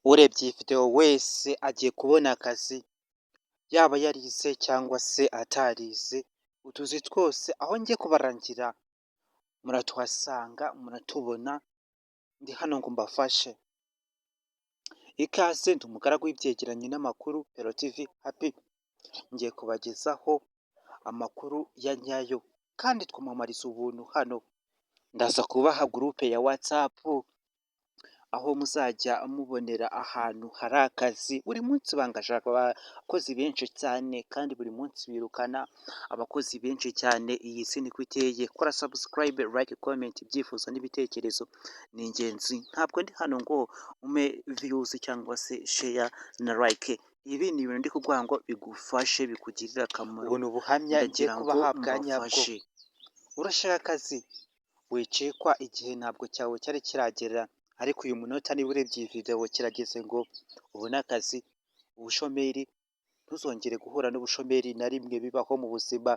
Urebye iyi video wese agiye kubona akazi, yaba yarize cyangwa se atarize, utuzi twose aho ngiye kubarangira muratuhasanga, muratubona, ndi hano ngo mbafashe. Ikaze, ndi umugaragu w'ibyegeranyo n'amakuru, Pero TV Happy, ngiye kubagezaho amakuru ya nyayo kandi twamamariza ubuntu hano. Ndaza kubaha gurupe ya WhatsApp, aho muzajya mubonera ahantu hari akazi. Buri munsi bangashaka abakozi benshi cyane kandi buri munsi birukana abakozi benshi cyane. Iyi si niko iteye. Kora subscribe, like, comment, ibyifuzo n'ibitekerezo ni ingenzi. Ntabwo ndi hano ngo ume views cyangwa se share na like. Ibi ni ibintu ndi kuguha ngo bigufashe, bikugirire akamaro. Ubu ni ubuhamya ngiye kubaha bwa nyabwo. Urashaka akazi, wicikwa igihe ntabwo cyawe cyari kiragera, ariko uyu munota niba urebye iyi video kirageze ngo ubone akazi. Ubushomeri, ntuzongere guhura n'ubushomeri na rimwe bibaho mu buzima.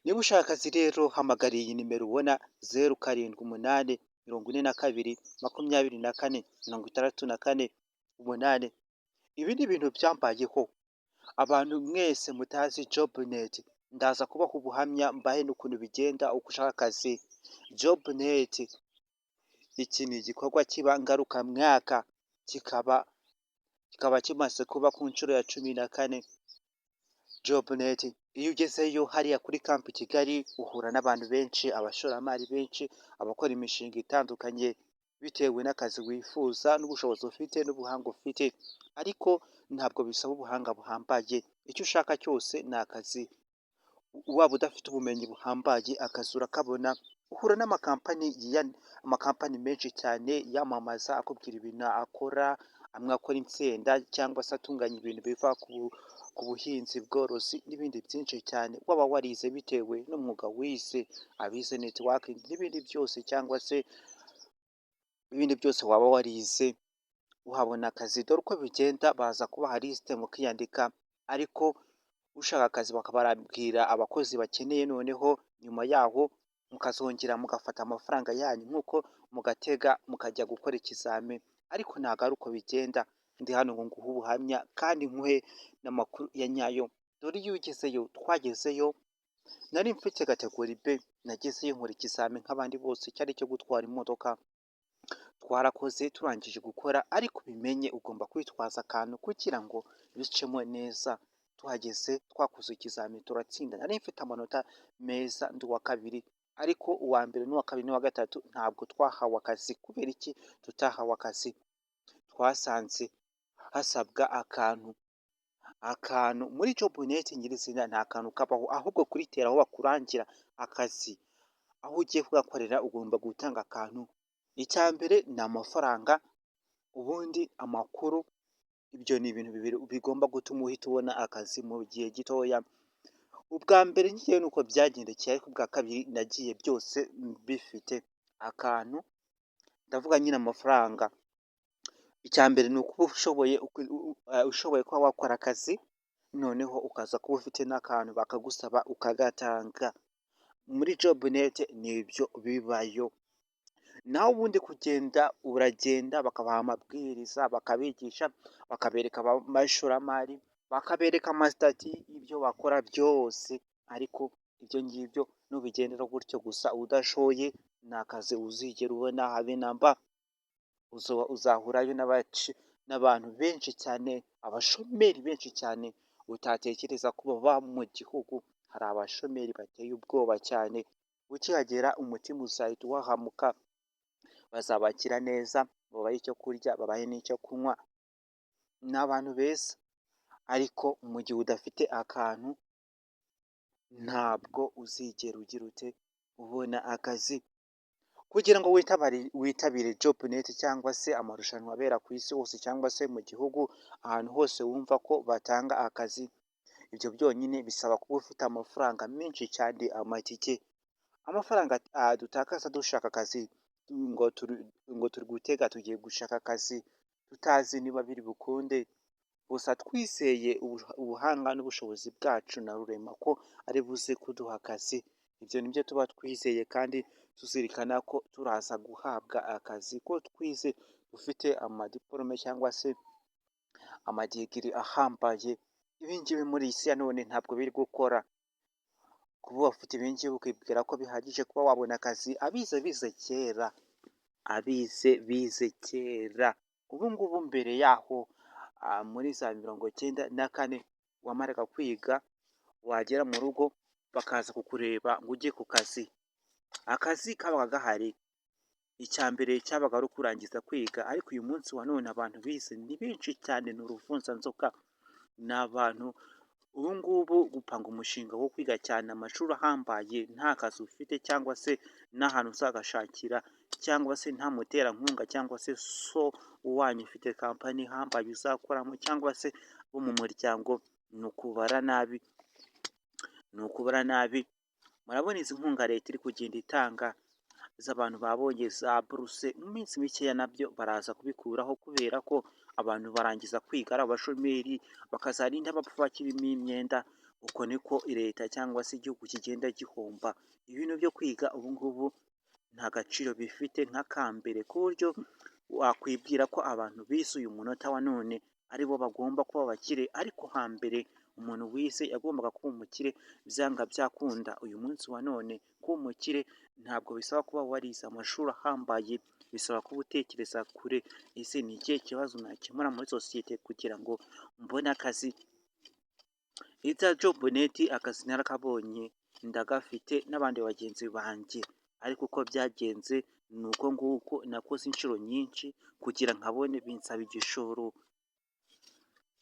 Niba ushaka akazi rero, hamagara iyi nimero ubona 0782 42 44 68. Ibi ni ibintu byambayeho. Abantu mwese mutazi Jobnet, ndaza kubaha ubuhamya mbahe n'ukuntu bigenda uko ushaka akazi. Jobnet, iki ni igikorwa kiba ngarukamwaka, kikaba kimaze kuba ku nshuro ya 14. Jobnet, iyo ugezeyo hariya kuri Camp Kigali uhura n'abantu benshi, abashoramari benshi, abakora imishinga itandukanye bitewe n'akazi wifuza n'ubushobozi ufite n'ubuhanga ufite, ariko ntabwo bisaba ubuhanga buhambaye. Icyo ushaka cyose ni akazi. Waba udafite ubumenyi buhambaye, akazi urakabona. Uhura n'amakampani menshi cyane yamamaza, akubwira ibintu akora. Amwe akora insenda cyangwa se atunganya ibintu biva ku buhinzi, bworozi n'ibindi byinshi cyane. Waba warize bitewe n'umwuga wize, abize networking n'ibindi byose, cyangwa se ibindi byose waba warize, uhabona akazi. Dore uko bigenda, baza kubaha lisite mukiyandika, ariko ushaka akazi bakababwira abakozi bakeneye, noneho nyuma yaho mukazongera mugafata amafaranga yanyu nk'uko mugatega mukajya gukora ikizami. Ariko ntabwo ari uko bigenda. Ndi hano ngo nguhe ubuhamya kandi nkuhe n'amakuru ya nyayo. Dore iyo ugezeyo, twagezeyo nari mfite kategori B, nagezeyo nkora ikizami nk'abandi bose, cyari cyo gutwara imodoka. Twarakoze, turangije gukora, ariko bimenye ugomba kwitwaza akantu kugira ngo bicemo neza. Tuhageze twakoze ikizami turatsinda. Nari mfite amanota meza, ndi uwa kabiri, ariko uwa mbere n'uwa kabiri n'uwa gatatu ntabwo twahawe akazi. Kubera iki tutahawe akazi? Twasanze hasabwa akantu muri Jobnet nyirizina nta kantu kabaho, ahubwo kuritera aho bakurangira akazi, aho ugiye kugakorera ugomba gutanga akantu. Icya mbere ni amafaranga, ubundi amakuru. Ibyo ni ibintu bibiri bigomba gutuma uhita ubona akazi mu gihe gitoya. Ubwa mbere ngiye nuko byagendekeye, ariko ubwa kabiri nagiye byose bifite akantu. Ndavuga nyine amafaranga. Icya mbere ni ukuba ushoboye kuba wakora akazi, noneho ukaza kuba ufite n'akantu bakagusaba ukagatanga. Muri Jobnet nibyo bibayo. Naho ubundi kugenda, uragenda bakabaha amabwiriza, bakabigisha, bakabereka abashoramari, bakabereka amasitati y'ibyo bakora byose, ariko ibyo ngibyo nubigendera gutyo gusa udashoye, nta kazi uzigera ubona habe namba. Uzahurayo n'abantu benshi cyane, abashomeri benshi cyane utatekereza ko baba mu gihugu. Hari abashomeri bateye ubwoba cyane. Ukihagera umutima uzahita uhahamuka. Bazabakira neza, babahe icyo kurya, babahe n'icyo kunywa. Ni abantu beza, ariko mu gihe udafite akantu ntabwo uzigera ugira ubona akazi. Kugira ngo witabire Jobnet cyangwa se amarushanwa abera ku isi hose, cyangwa se mu gihugu, ahantu hose wumva ko batanga akazi, ibyo byonyine bisaba kuba ufite amafaranga menshi cyane, amatike. Amafaranga dutakaza dushaka akazi, ngo turi gutega tugiye gushaka akazi, tutazi niba biri bukunde. Gusa twizeye ubuhanga n'ubushobozi bwacu na rurema ko ari buze kuduha akazi. Ibyo nibyo tuba twizeye, kandi tuzirikana ko turaza guhabwa akazi, ko twize ufite amadiporome cyangwa se amadigiri ahambaye, ibi ngibi muri iyi si ya none ntabwo biri gukora. Kuba ufite ibi ngibi ukibwira ko bihagije kuba wabona akazi, abize bize kera, abize bize kera. Ubu ngubu mbere yaho muri za 94 wamaraga kwiga, wagera mu rugo bakaza kukureba ngo ujye ku kazi. Akazi kabaga gahari, icya mbere cyabaga ari ukurangiza kwiga, ariko uyu munsi wa none abantu bize ni benshi cyane, ni uruvunzanzoka. Ni abantu ubu ngubu gupanga umushinga wo kwiga cyane amashuri ahambaye nta kazi ufite cyangwa se n'ahantu uzagashakira cyangwa se nta muterankunga cyangwa se so wanyu ufite kampani ihambaye uzakoramo cyangwa se bo mu muryango, ni ukubara nabi, ni ukubara nabi. Murabona izi nkunga leta iri kugenda itanga z'abantu babonye za buruse, mu minsi mikeya nabyo baraza kubikuraho kubera ko abantu barangiza kwiga ari abashomeri, bakazarinda bapfa bakirimo imyenda. Uko niko leta cyangwa se igihugu kigenda gihomba. Ibintu byo kwiga ubu ngubu nta gaciro bifite nk'akambere, ku buryo wakwibwira ko abantu bize uyu munota wa none ari bo bagomba kuba abakire, ariko hambere umuntu wize yagombaga kuba umukire byanga byakunda. Uyu munsi wa none kuba umukire ntabwo bisaba kuba warize amashuri ahambaye, bisaba kuba utekereza kure. Ese ni ikihe kibazo nakemura muri sosiyete kugira ngo mbone akazi? Ita Jobnet akazi narakabonye, ndagafite n'abandi bagenzi banjye, ariko uko byagenze ni uko nguko, nakoze inshuro nyinshi kugira nkabone binsaba igishoro,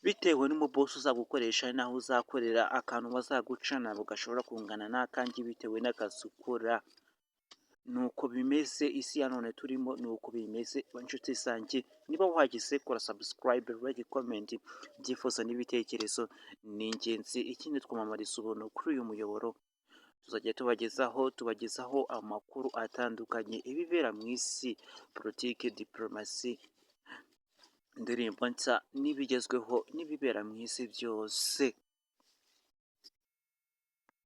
bitewe n'umubosi uzagukoresha n'aho uzakorera, akantu bazaguca ntabwo gashobora kungana n'akanjye bitewe n'akazi ukora. Ni uko bimeze, isi ya none turimo ni uko bimeze. Inshuti zanjye, niba wagize kora subscribe, like, comment, ibyifuzo n'ibitekerezo ni ingenzi. Ikindi twamamariza ubuntu kuri uyu muyoboro, tuzajya tubagezaho amakuru atandukanye, ibibera mu isi, politike, diplomasi, indirimbo nshya n'ibigezweho n'ibibera mu isi byose.